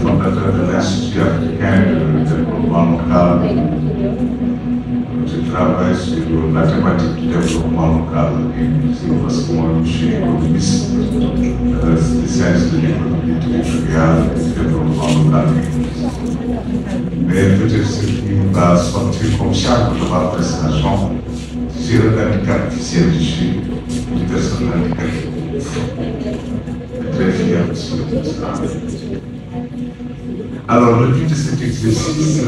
fondateur de l'Institut africain de développement local. Je travaille sur la thématique du développement local et parce que moi je suis économiste, spécialiste de l'économie territoriale et du développement local. Mais peut-être ce qui va sortir comme charme de ma prestation, c'est le handicap officiel du personne handicapée. Je suis très fier aussi de ça. Alors, le but de cet exercice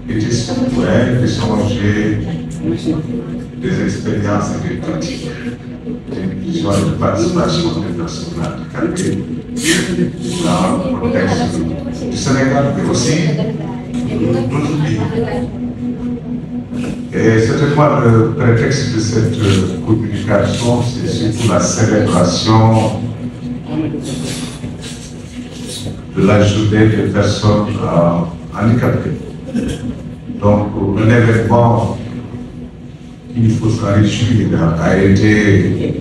était surtout d'échanger des expériences et des pratiques d'inclusion et de participation des personnes handicapées dans le contexte du Sénégal, mais aussi d'autres pays. Et certainement, le prétexte de cette communication, c'est surtout la célébration de la journée des personnes handicapées. Donc, un événement qu'il faut s'en réjouir a été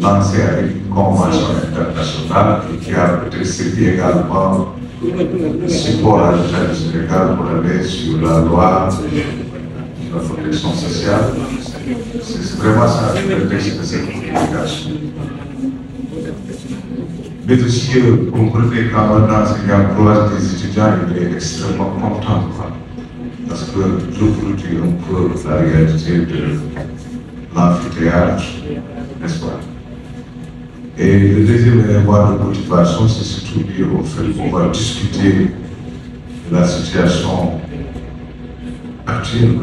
lancé avec une convention internationale et qui a peut-être servi également de support à l'État du Sénégal pour aller sur la loi de la protection sociale. C'est vraiment ça le prétexte de cette communication. Mais aussi, vous comprenez quand un enseignant croise des étudiants, il est extrêmement content, parce que j'opportune un peu la réalité de l'amphithéâtre, n'est-ce pas? Et le deuxième élément de motivation, c'est surtout lié au fait qu'on va discuter de la situation actuelle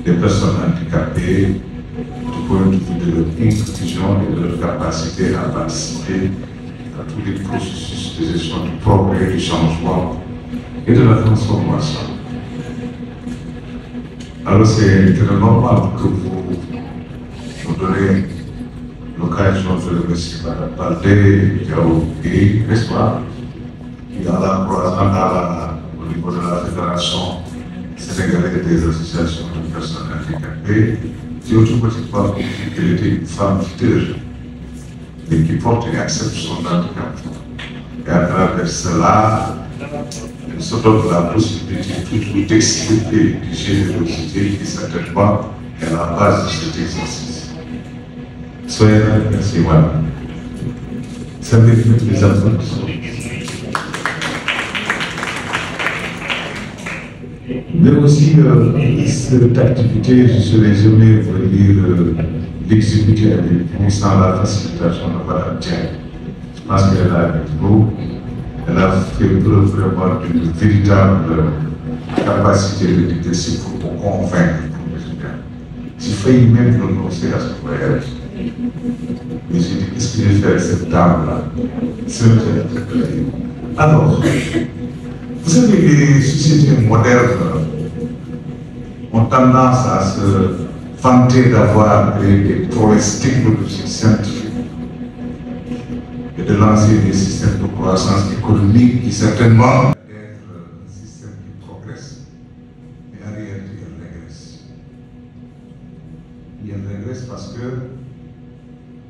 des personnes handicapées du point de vue de leur inclusion et de leur capacité à participer à tous les processus de gestion du progrès, du changement et de la transformation. Alors c'est très normal que vous donnez l'occasion de remercier Mme Baldé, Diaoui, n'est-ce pas, qui a la croisade au niveau de la Fédération sénégalaise des associations de personnes handicapées, qui automatiquement confie qu'elle était une femme leader et qui porte et accepte son handicap. Et à travers cela, elle se donne la possibilité toujours d'exprimer une générosité qui certainement est la base de cet exercice. Soyez là, merci, voilà. Ça mérite les applaudissements. Mais aussi, cette activité, je ne saurais jamais venir l'exécuter avec vous sans la facilitation de Mme Dieng. Je pense qu'elle est là avec nous. Elle a fait preuve vraiment d'une véritable capacité de leadership pour convaincre les étudiants. J'ai failli même renoncer à ce voyage. Mais j'ai dit, qu'est-ce que je vais faire avec cette dame-là? Alors, vous savez, les sociétés modernes ont tendance à se vanter d'avoir des prouesses technologiques scientifiques et de lancer des systèmes de croissance économique qui certainement être un système qui progresse, mais en réalité il régresse. Il régresse parce que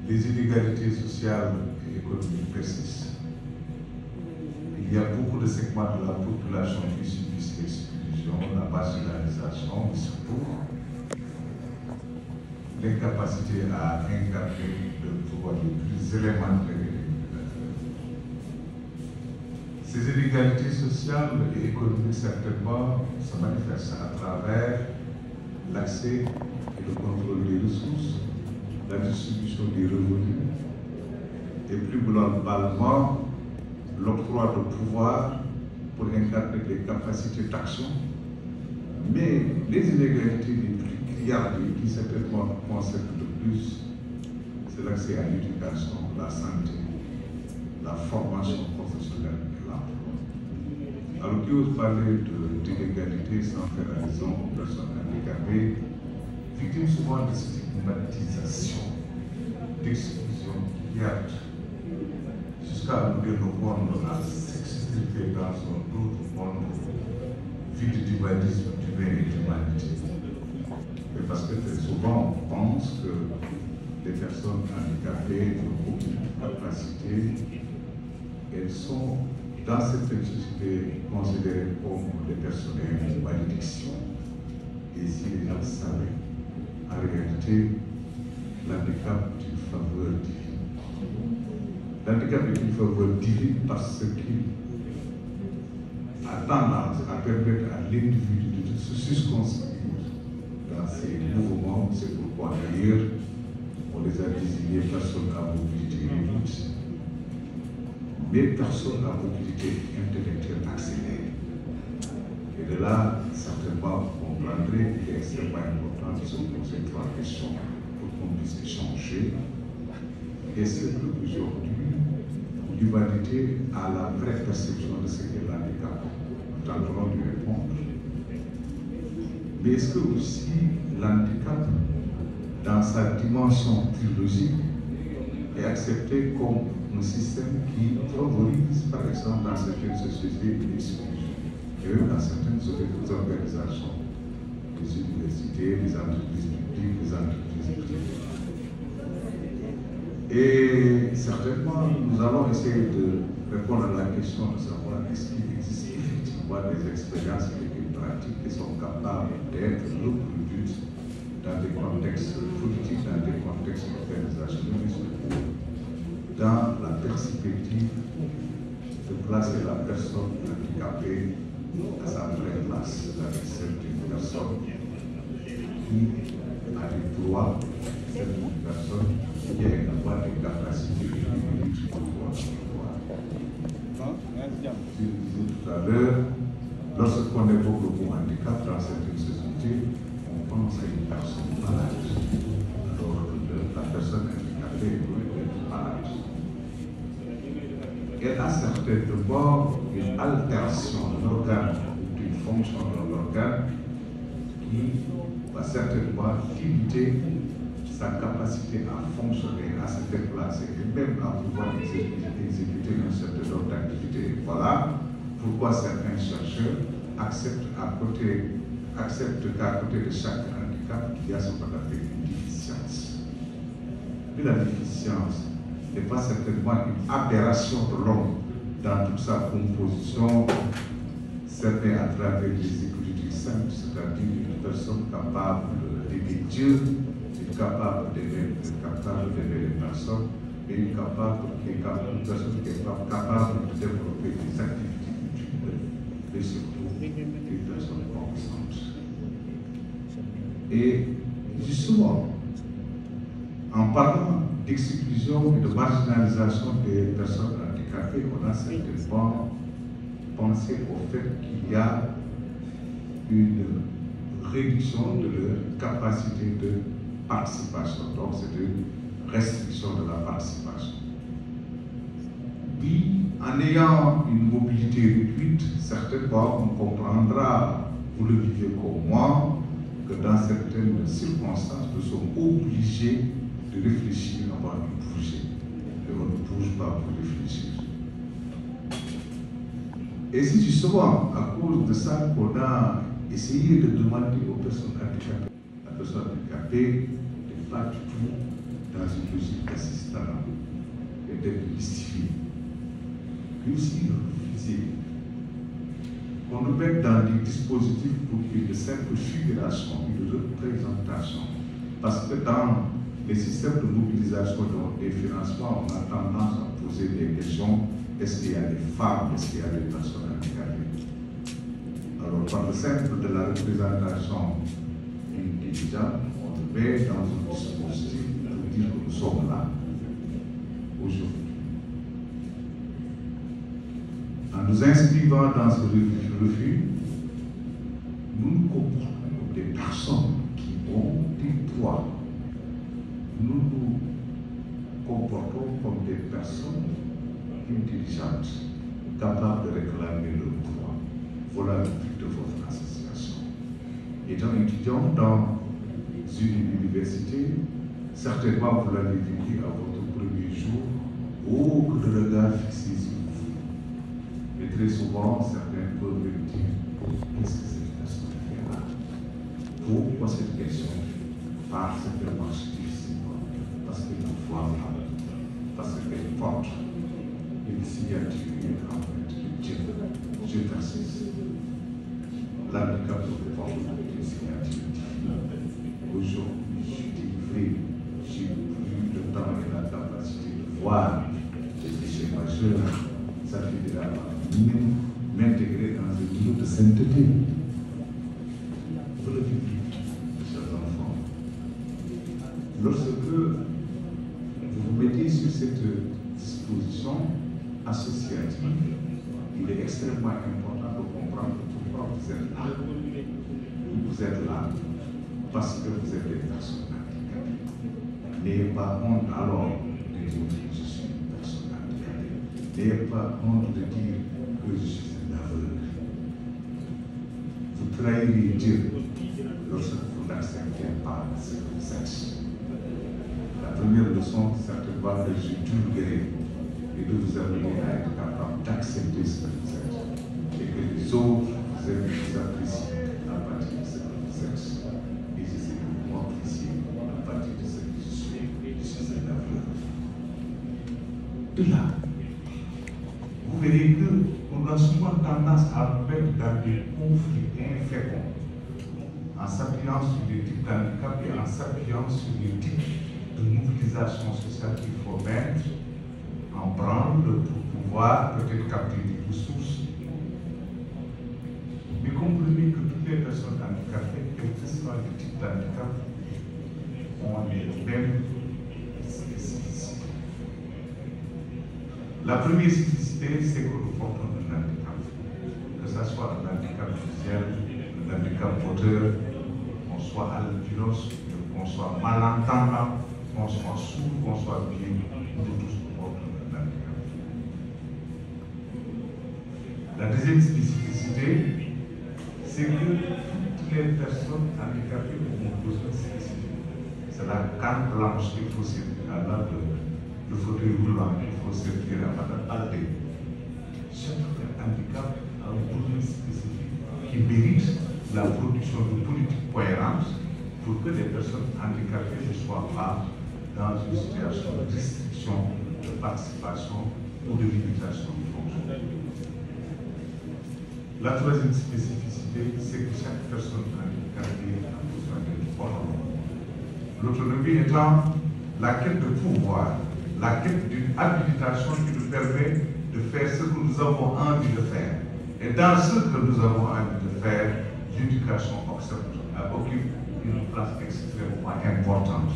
les inégalités sociales et économiques persistent. Il y a beaucoup de segments de la population qui subissent l'exclusion, la marginalisation, mais surtout l'incapacité à incarner le pouvoir le plus élémentaire. Ces inégalités sociales et économiques, certainement, se manifestent à travers l'accès et le contrôle des ressources, la distribution des revenus, et plus globalement, l'octroi de pouvoir pour incarner des capacités d'action. Mais les inégalités les plus criardes et qui certainement concernent le plus, c'est l'accès à l'éducation, la santé, la formation professionnelle et l'emploi. Alors qui ose parler d'inégalité sans faire allusion aux personnes handicapées, victimes souvent de stigmatisation, d'exclusion qui a jusqu'à nous le monde à s'expliquer dans son autre monde vide d'humanisme, d'humain et d'humanité. Mais parce que très souvent on pense que les personnes handicapées n'ont aucune capacité, elles sont dans cette société considérées comme des personnels de malédiction. Et si les gens savaient, en réalité, l'handicap est une faveur divine. L'handicap est une faveur divine parce qu'il a tendance à permettre à l'individu de se circonscrire dans ses mouvements. C'est pourquoi d'ailleurs on les a désignés personnes à mobilité réduite, mais personnes à mobilité intellectuelle accélérée. Et de là, certainement, vous comprendrez qu'il est extrêmement important de se poser trois questions pour qu'on puisse échanger. Et c'est qu'aujourd'hui, l'humanité a la vraie perception de ce qu'est l'handicap. Nous tenterons de répondre. Mais est-ce que aussi l'handicap, dans sa dimension théologique, est accepté comme un système qui favorise, par exemple, dans certaines sociétés, l'exclusion, et même dans certaines organisations, les universités, les entreprises publiques, les entreprises privées. Et certainement, nous allons essayer de répondre à la question de savoir est-ce qu'il existe effectivement des expériences et des pratiques qui sont capables d'être reproduites dans des contextes politiques, dans des contextes organisationnels, mais surtout dans la perspective de placer la personne handicapée à sa vraie place, c'est-à-dire celle d'une personne qui a des droits, celle d'une personne qui a également des capacités de pouvoir. Je disais tout à l'heure, lorsqu'on évoque le mot handicap dans certaines sociétés, on pense à une personne malade. Alors, la personne handicapée doit être malade. Elle a certainement une altération de l'organe ou d'une fonction de l'organe qui va certainement limiter sa capacité à fonctionner, à se déplacer et même à pouvoir exécuter un certain nombre d'activités. Voilà pourquoi certains chercheurs acceptent qu'à côté de chaque handicap, il y a ce qu'on appelle une déficience. Mais la déficience n'est pas certainement une aberration de l'homme dans toute sa composition, certains à travers les écologies simples, c'est-à-dire une personne capable d'aimer Dieu, capable d'aimer les personnes, et une personne qui est capable de développer des activités culturelles, mais surtout une personne consciente. Et justement, en parlant d'exclusion et de marginalisation des personnes handicapées, on a certainement pensé au fait qu'il y a une réduction de leur capacité de participation. Donc c'est une restriction de la participation. Oui, en ayant une mobilité réduite, certainement on comprendra, vous le vivez comme moi, que dans certaines circonstances, nous sommes obligés de réfléchir avant de bouger. Et on ne bouge pas pour réfléchir. Et c'est justement à cause de ça qu'on a essayé de demander aux personnes handicapées, la personne handicapée n'est pas du tout dans une logique d'assistanat et d'être mystifiée. Mais aussi de refuser qu'on nous mette dans des dispositifs pour une simple figuration, une représentation. Parce que dans les systèmes de mobilisation et financement, on a tendance à poser des questions. Est-ce qu'il y a des femmes? Est-ce qu'il y a des personnes handicapées? Alors, par le simple de la représentation intelligente, on le met dans un dispositif pour dire que nous sommes là, aujourd'hui. En nous inscrivant dans ce refus, nous nous comportons comme des personnes qui ont des droits. Nous nous comportons comme des personnes intelligentes, capables de réclamer leurs droits. Voilà le but de votre association. Étant étudiant dans une université, certainement vous l'avez vécu à votre premier jour, beaucoup de regards fixés sur vous. Mais très souvent, certains peuvent me dire, qu'est-ce que cette personne fait là? Pourquoi cette question? Par cette démarche difficile, parce que nous porte une signature en fait de Dieu. Je persiste. L'handicap porte une signature divine. Aujourd'hui, je dis vrai, j'ai eu le temps et la capacité de voir les déchets majeurs. Ça fait déjà même m'intégrer dans un niveau de sainteté. Pour le public, chers enfants, lorsque vous vous mettez sur cette disposition associative, il est extrêmement important de comprendre pourquoi vous êtes là. Vous êtes là parce que vous êtes des personnes handicapées. N'ayez pas honte alors de dire que je suis une personne handicapée. N'ayez pas honte de dire que je suis un aveugle. Vous trahirez Dieu lorsque vous n'acceptez pas ce que vous êtes. La première leçon, certainement, que j'ai dû guérir et de vous amener à être capable d'accepter ce que vous êtes. Et que les autres vous apprécient à partir de ce que vous êtes. Et je sais que vous m'appréciez à partir de ce que je suis. Je suis un aveugle. De là, vous verrez qu'on a souvent tendance à mettre dans des conflits inféconds en s'appuyant sur des types d'handicap et en s'appuyant sur des types de mobilisation sociale qu'il faut mettre en branle pour pouvoir peut-être capter des ressources. Mais comprenez que toutes les personnes handicapées, quel que soit le type d'handicap, ont les mêmes spécificités. La première spécificité, c'est que nous portons un handicap. Que ce soit un handicap visuel, un handicap moteur, qu'on soit albinos, qu'on soit malentendant, qu'on soit sourd, qu'on soit bien, nous tous portons un handicap. La deuxième spécificité, c'est que toutes les personnes handicapées ont besoin spécifiques. C'est la canne blanche qu'il faut servir à l'âme, le fauteuil roulant qu'il faut servir à Madame Aldé. Chaque handicap a un besoin spécifique qui mérite la production de politiques cohérentes pour que les personnes handicapées ne soient pas dans une situation de restriction de participation ou de limitation de fonction. La troisième spécificité, c'est que chaque personne handicapée a besoin d'être autonome. L'autonomie étant la quête de pouvoir, la quête d'une habilitation qui nous permet de faire ce que nous avons envie de faire. Et dans ce que nous avons envie de faire, l'éducation occupe une place extrêmement importante.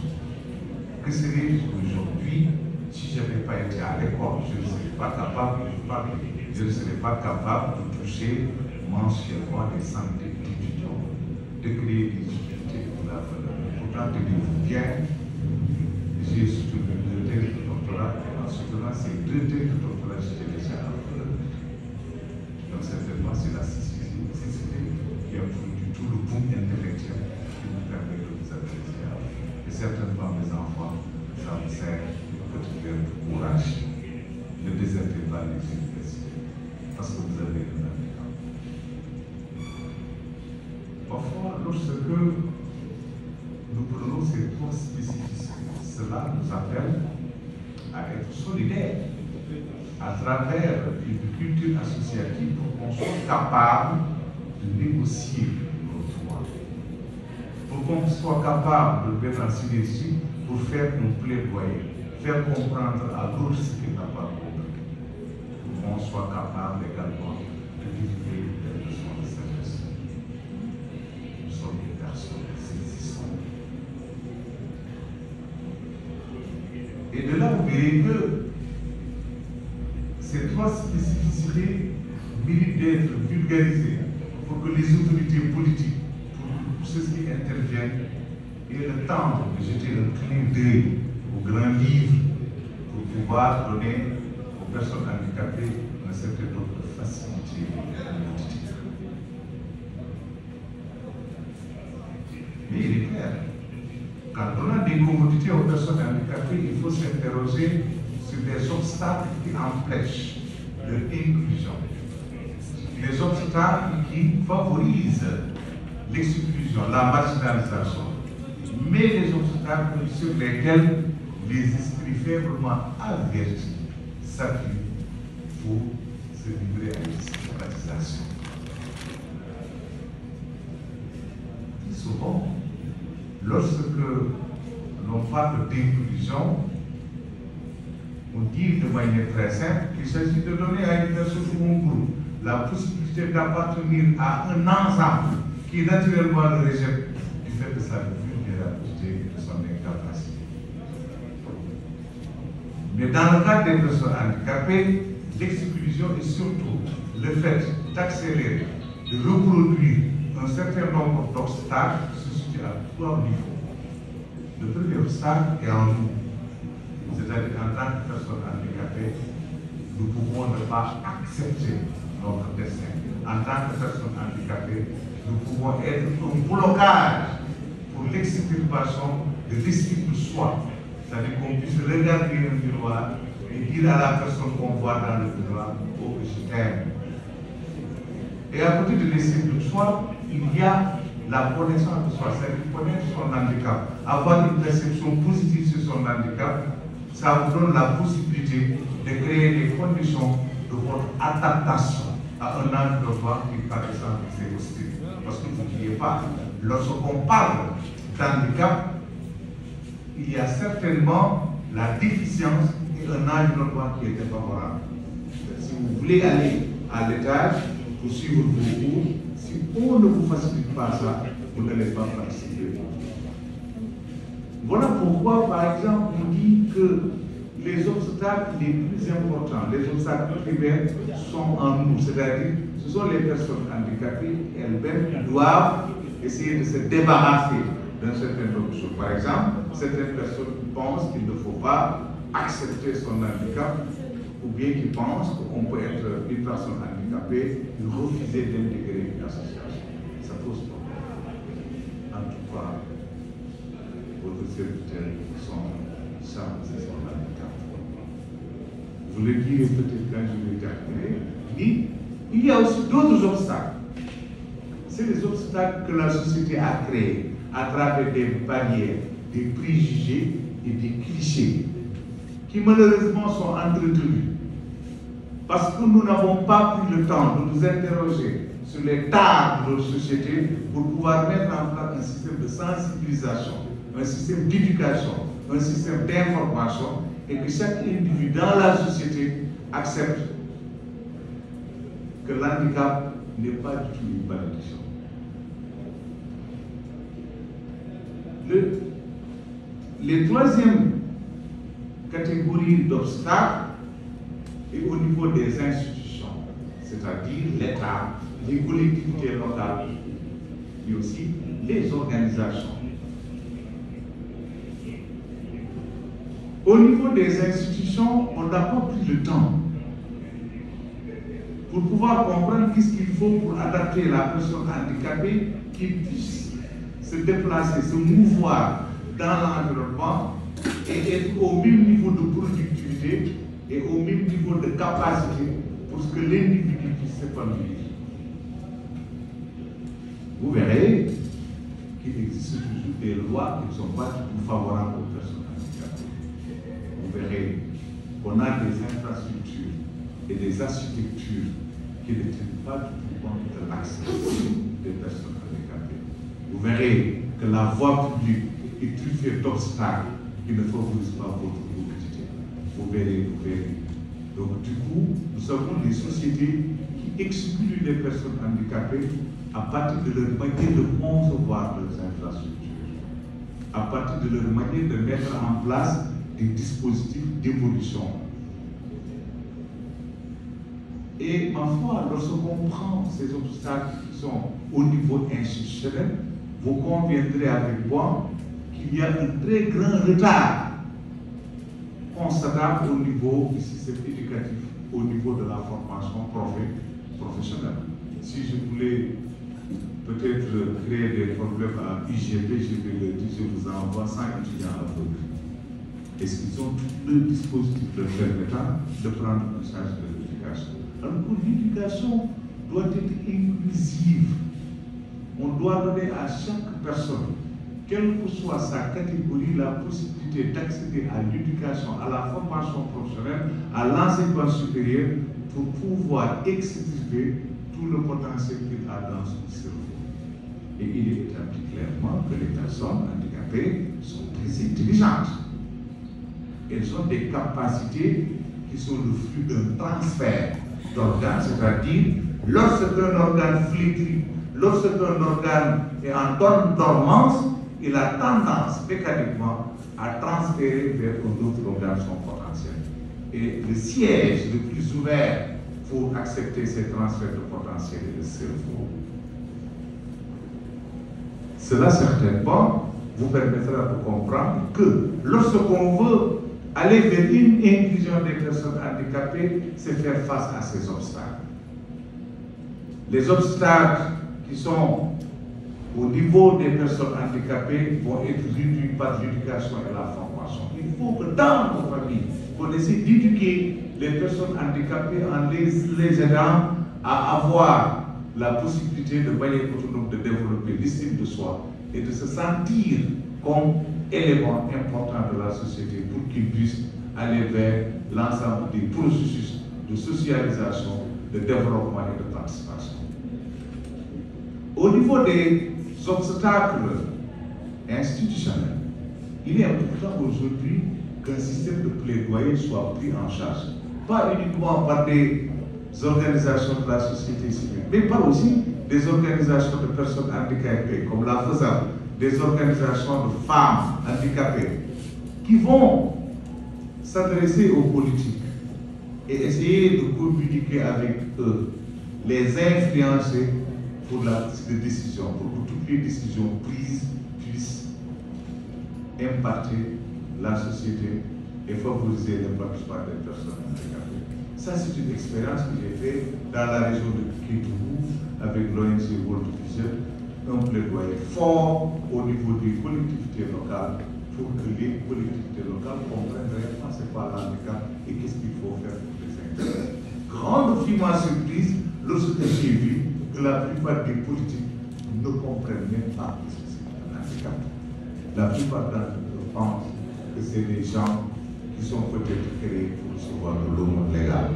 Que serais-je aujourd'hui si je n'avais pas été à l'école? Je ne serais pas capable de parler, je ne serais pas capable de toucher mensuellement des centaines d'étudiants, de créer des unités pour la valeur. Pourtant, tenez-vous bien, j'ai soutenu 2 thèses de doctorat, et en soutenant ces 2 thèses de doctorat, j'étais déjà à valeur. Donc, certainement, c'est la cécité qui a produit tout le boom intellectuel qui nous permet de vous apprécier. Et certainement, mes enfants, ça vous sert de petit verre de courage. Ne désertez pas les universités, parce que vous avez un handicap. Parfois, lorsque nous prenons ces 3 spécificités, cela nous appelle à être solidaires à travers une culture associative pour qu'on soit capable de négocier nos droits, pour qu'on soit capable de mettre en synergie pour faire un plaidoyer, faire comprendre à l'autre ce qu'il n'a pas compris, pour qu'on soit capable également de délivrer des leçons de sagesse. Nous sommes des personnes saisissantes. Et de là, vous verrez que ces 3 spécificités méritent d'être vulgarisées pour que les autorités politiques, pour ceux qui interviennent, aient le temps de jeter un clin d'œil au grand livre pour pouvoir donner aux personnes handicapées un certain nombre de facilités politiques. Mais il est clair, quand on a des commodités aux personnes handicapées, il faut s'interroger sur les obstacles qui empêchent leur inclusion. Les obstacles qui favorisent l'exclusion, la marginalisation, mais les obstacles sur lesquels les esprits faiblement avertis s'appuie pour se livrer à une stigmatisation. Souvent, lorsque l'on parle d'inclusion, on dit de manière très simple qu'il s'agit de donner à une personne ou un groupe la possibilité d'appartenir à un ensemble qui naturellement le rejette du fait de sa vulnérabilité et de son incapacité. Mais dans le cas des personnes handicapées, l'exclusion est surtout le fait d'accélérer, de reproduire un certain nombre d'obstacles qui se situent à trois niveaux. Le premier obstacle est en nous, c'est-à-dire en tant que personne handicapée, nous pouvons ne pas accepter notre destin. En tant que personne handicapée, nous pouvons être un blocage pour l'extirpation de l'estime de soi. C'est-à-dire qu'on puisse regarder un miroir et dire à la personne qu'on voit dans le miroir, oh, je t'aime. Et à côté de l'estime de soi, il y a la connaissance de soi, c'est-à-dire connaître son handicap, avoir une perception positive sur son handicap, ça vous donne la possibilité de créer les conditions de votre adaptation à un environnement qui par exemple est hostile. Parce que vous n'oubliez pas, lorsqu'on parle d'handicap, il y a certainement la déficience et un environnement qui est défavorable. Si vous voulez aller à l'étage pour suivre vos cours, si on ne vous facilite pas ça, vous n'allez pas participer. Voilà pourquoi, par exemple, on dit que les obstacles les plus importants, les obstacles primaires sont en nous, c'est-à-dire ce sont les personnes handicapées elles-mêmes qui doivent essayer de se débarrasser d'un certain nombre de choses. Par exemple, certaines personnes pensent qu'il ne faut pas accepter son handicap ou bien qui pensent qu'on peut être une personne handicapée et refuser d'intégrer une association. Ça pose problème. En tout cas, votre serviteur sont chargés de son handicap. Vous le direz peut-être quand je vais terminer, mais il y a aussi d'autres obstacles. C'est les obstacles que la société a créés à travers des barrières, des préjugés et des clichés qui malheureusement sont entretenus. Parce que nous n'avons pas pris le temps de nous interroger sur les tares de notre société pour pouvoir mettre en place un système de sensibilisation, un système d'éducation, un système d'information et que chaque individu dans la société accepte que l'handicap n'est pas du tout une malédiction. Les troisième catégorie d'obstacles est au niveau des institutions, c'est-à-dire l'État, les collectivités locales, mais aussi les organisations. Au niveau des institutions, on n'a pas pris le temps pour pouvoir comprendre qu'est-ce qu'il faut pour adapter la personne handicapée qui puisse se déplacer, se mouvoir dans l'environnement et être au même niveau de productivité et au même niveau de capacité pour que l'individu puisse s'épanouir. Vous verrez qu'il existe toujours des lois qui ne sont pas du tout favorables aux personnes handicapées. Vous verrez qu'on a des infrastructures et des architectures qui ne tiennent pas du tout compte de l'accès des personnes handicapées. Vous verrez que la voie publique est truffée d'obstacles qui ne favorisent pas votre mobilité. Vous verrez, vous verrez. Donc du coup, nous avons des sociétés qui excluent les personnes handicapées à partir de leur manière de concevoir leurs infrastructures, à partir de leur manière de mettre en place des dispositifs d'évolution. Et ma foi, lorsqu'on prend ces obstacles qui sont au niveau institutionnel, vous conviendrez avec moi qu'il y a un très grand retard constatable au niveau du système éducatif, au niveau de la formation professionnelle. Si je voulais peut-être créer des problèmes à UGB, je vais le dire, je vous envoie 100 étudiants à aveugles. Est-ce qu'ils ont tout le dispositif leur permettant de prendre en charge de l'éducation? Alors que l'éducation doit être inclusive. On doit donner à chaque personne quelle que soit sa catégorie, la possibilité d'accéder à l'éducation, à la formation professionnelle, à l'enseignement supérieur, pour pouvoir extirper tout le potentiel qu'il a dans son cerveau. Et il est établi clairement que les personnes handicapées sont très intelligentes. Elles ont des capacités qui sont le fruit d'un transfert d'organes, c'est-à-dire lorsqu'un organe flétrit, lorsqu'un organe est en dormance, il a tendance mécaniquement à transférer vers un autre organe son potentiel. Et le siège le plus ouvert pour accepter ces transferts de potentiel est le cerveau. Cela certainement vous permettra de comprendre que lorsqu'on veut aller vers une inclusion des personnes handicapées, c'est faire face à ces obstacles. Les obstacles qui sont au niveau des personnes handicapées vont être réduits par l'éducation et la formation. Il faut que dans nos familles, on essaie d'éduquer les personnes handicapées en les aidant à avoir la possibilité de manière autonome de développer l'estime de soi et de se sentir comme élément important de la société pour qu'ils puissent aller vers l'ensemble des processus de socialisation, de développement et de participation. Au niveau des obstacles institutionnels, il est important aujourd'hui qu'un système de plaidoyer soit pris en charge, pas uniquement par des organisations de la société civile, mais par aussi des organisations de personnes handicapées, comme la FESAP, des organisations de femmes handicapées, qui vont s'adresser aux politiques et essayer de communiquer avec eux, les influencer pour la prise de décision, pour que toutes les décisions prises puissent impacter la société et favoriser l'épanouissement des personnes handicapées. Ça, c'est une expérience que j'ai faite dans la région de Kédougou avec l'ONG World Vision, un plaidoyer fort au niveau des collectivités locales pour que les collectivités locales comprennent réellement c'est quoi l'handicap et qu'est-ce qu'il faut faire pour les intégrer. Grande fut ma surprise lorsque j'ai vu que la plupart des politiques ne comprennent même pas ce que c'est un handicap. La plupart d'entre eux pensent que c'est des gens qui sont peut-être créés pour recevoir de l'aumône légale.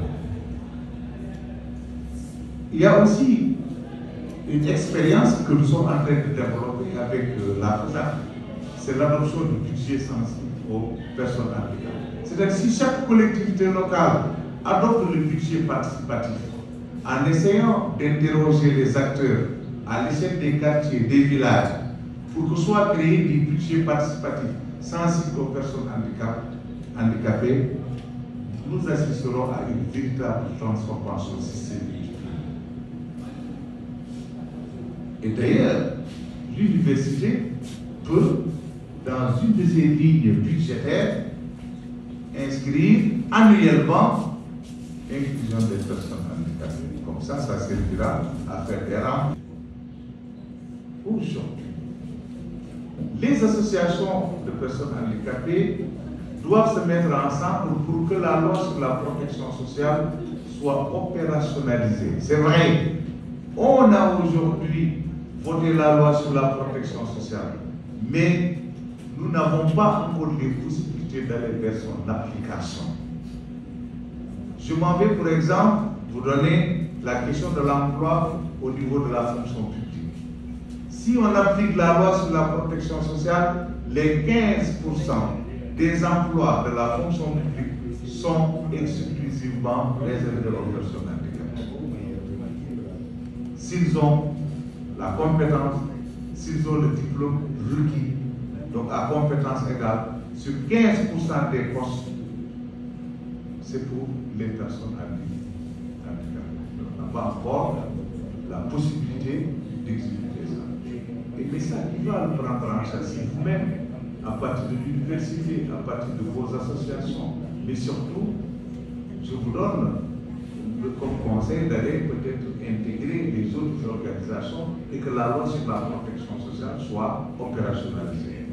Il y a aussi une expérience que nous sommes en train de développer avec la FESAP, c'est l'adoption du budget sensible aux personnes handicapées. C'est-à-dire si chaque collectivité locale adopte le budget participatif en essayant d'interroger les acteurs à l'échelle des quartiers, des villages, pour que soient créés des budgets participatifs sensibles aux personnes handicapées, nous assisterons à une véritable transformation systémique. Et d'ailleurs, l'université peut, dans une de ses lignes budgétaires, inscrire annuellement l'inclusion des personnes handicapées. Comme ça servira à faire des rangs. Aujourd'hui, les associations de personnes handicapées doivent se mettre ensemble pour que la loi sur la protection sociale soit opérationnalisée. C'est vrai, on a aujourd'hui voté la loi sur la protection sociale, mais nous n'avons pas encore les possibilités d'aller vers son application. Je m'en vais, pour exemple, vous donner la question de l'emploi au niveau de la fonction publique. Si on applique la loi sur la protection sociale, les 15% des emplois de la fonction publique sont exclusivement réservés aux personnes handicapées. S'ils ont la compétence, s'ils ont le diplôme requis, donc à compétence égale, sur 15% des postes, c'est pour les personnes handicapées. On n'a pas encore la possibilité d'exécuter ça. Mais ça, il va le prendre en charge vous-même, à partir de l'université, à partir de vos associations. Mais surtout, je vous donne comme conseil d'aller peut-être intégrer les autres organisations et que la loi sur la protection sociale soit opérationnalisée.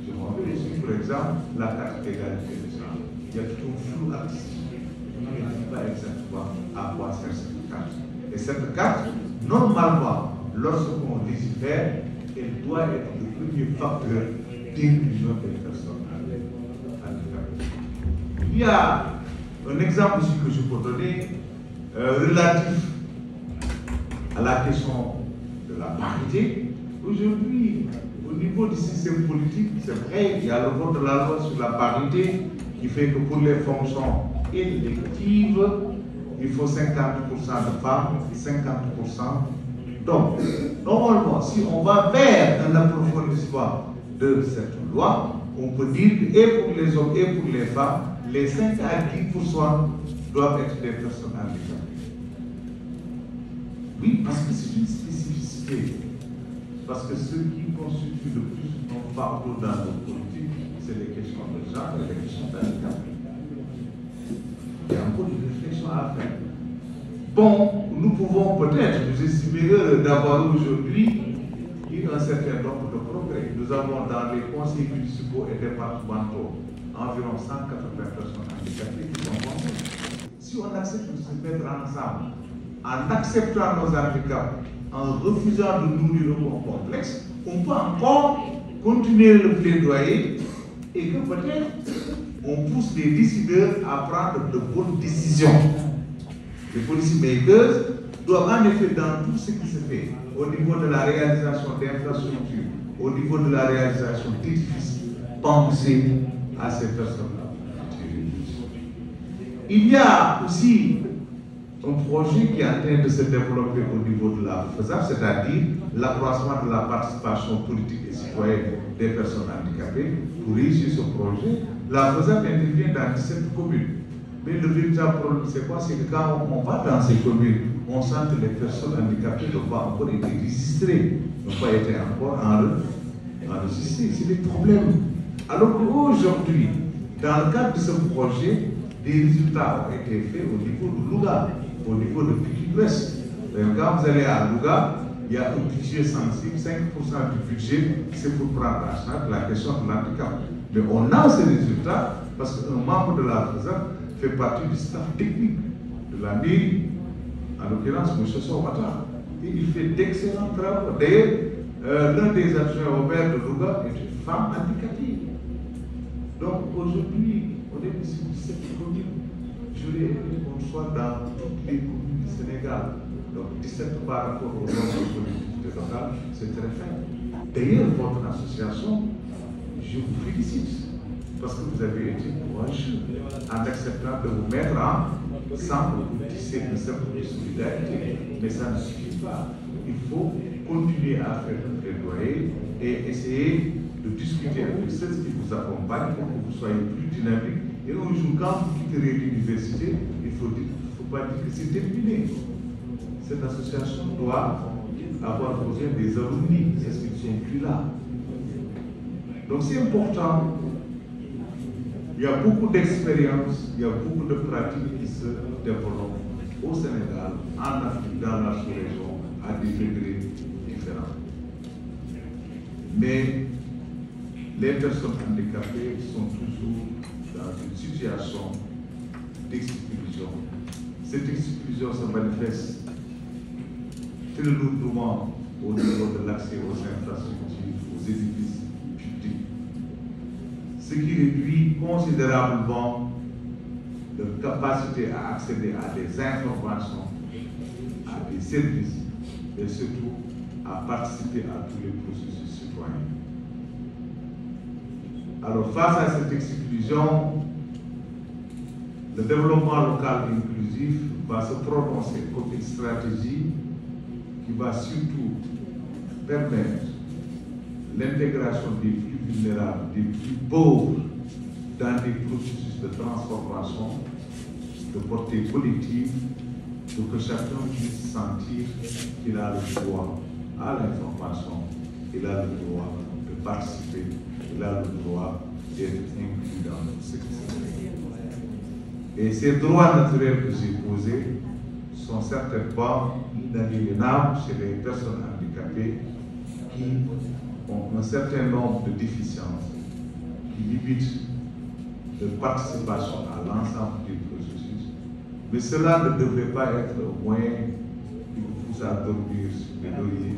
Je m'en vais ici, par exemple, la carte d'égalité des genres. Il y a tout un flou artistique. On ne sait pas exactement à quoi sert cette carte. Et cette carte, normalement, lorsqu'on légifère, elle doit être le premier facteur d'inclusion des personnes handicapées. Il y a un exemple aussi que je peux donner relatif à la question de la parité. Aujourd'hui, au niveau du système politique, c'est vrai, il y a le vote de la loi sur la parité qui fait que pour les fonctions électives, il faut 50% de femmes et 50%. Donc, normalement, si on va vers un approfondissement de cette loi, on peut dire que et pour les hommes et pour les femmes, les 5 à 10% doivent être des personnes handicapées. Oui, parce que c'est une spécificité. Parce que ceux qui constituent le plus nos fardeaux dans notre politique, c'est les questions de genre et les questions d'handicap. Il y a encore une réflexion à faire. Bon, nous pouvons peut-être nous estimer d'avoir aujourd'hui un certain nombre de progrès. Nous avons dans les conseils municipaux et départementaux environ 180 personnes handicapées qui sont formées. Si on accepte de se mettre ensemble, en acceptant nos handicaps, en refusant de nourrir nos complexes, on peut encore continuer le plaidoyer et que peut-être on pousse les décideurs à prendre de bonnes décisions. Les policy makers doivent en effet, dans tout ce qui se fait, au niveau de la réalisation d'infrastructures, au niveau de la réalisation d'édifices, penser à ces personnes-là. Il y a aussi un projet qui est en train de se développer au niveau de la FESAP, c'est-à-dire l'accroissement de la participation politique et citoyenne des personnes handicapées. Pour réussir ce projet, la FESAP intervient dans 17 communes. Mais le véritable problème, c'est quoi? C'est que quand on va dans ces communes, on sent que les personnes handicapées n'ont pas encore été registrées, n'ont pas été encore enregistrées. C'est des problèmes. Alors qu'aujourd'hui, dans le cadre de ce projet, des résultats ont été faits au niveau de Louga, au niveau de Pékin-Ouest. Quand vous allez à Louga, il y a un budget sensible, 5% du budget, c'est pour prendre en charge la question de l'handicap. Mais on a ces résultats parce qu'un membre de la FESAP fait partie du staff technique de la mairie, en l'occurrence M. Sowata. Et il fait d'excellents travaux. D'ailleurs, l'un des adjoints au maire de Louga est une femme handicapée. Donc aujourd'hui, on est ici pour cette commune. J'aurais aimé qu'on soit dans toutes les communes du Sénégal. Donc 17 par rapport au nombre de collectivités locales, c'est très faible. D'ailleurs, votre association, je vous félicite parce que vous avez été courageux en acceptant de vous mettre en centre pour tisser un cercle de solidarité. Mais ça ne suffit pas. Il faut continuer à faire un plaidoyer et essayer de discuter avec ceux qui vous accompagnent pour que vous soyez plus dynamique. Et un jour, quand vous quitterez l'université, il ne faut pas dire que c'est terminé. Cette association doit avoir besoin des alumni. Est-ce qu'ils ne sont plus là? Donc c'est important. Il y a beaucoup d'expériences, il y a beaucoup de pratiques qui se développent au Sénégal, en Afrique, dans la sous-région, à des degrés différents. Mais les personnes handicapées sont toujours dans une situation d'exclusion. Cette exclusion se manifeste très lourdement au niveau de l'accès aux infrastructures, aux édifices publics, ce qui réduit considérablement leur capacité à accéder à des informations, à des services et surtout à participer à tous les processus citoyens. Alors face à cette exclusion, le développement local inclusif va se prononcer comme une stratégie qui va surtout permettre l'intégration des plus vulnérables, des plus pauvres dans des processus de transformation de portée collective pour que chacun puisse sentir qu'il a le droit à l'information, il a le droit de participer, il a le droit d'être inclus dans notre secteur. Et ces droits naturels que j'ai posés sont certainement inaliénables chez les personnes handicapées qui ont un certain nombre de déficiences qui limitent leur participation à l'ensemble du processus. Mais cela ne devrait pas être un moyen qui vous pousse à dormir sur les lauriers,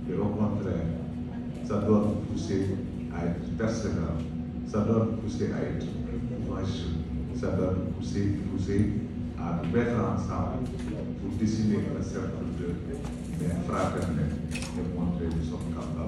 mais au contraire, ça doit nous pousser à être persévérants, ça doit nous pousser à être courageux, ça doit nous pousser à nous mettre ensemble pour dessiner un cercle de fraternel et montrer que nous sommes capables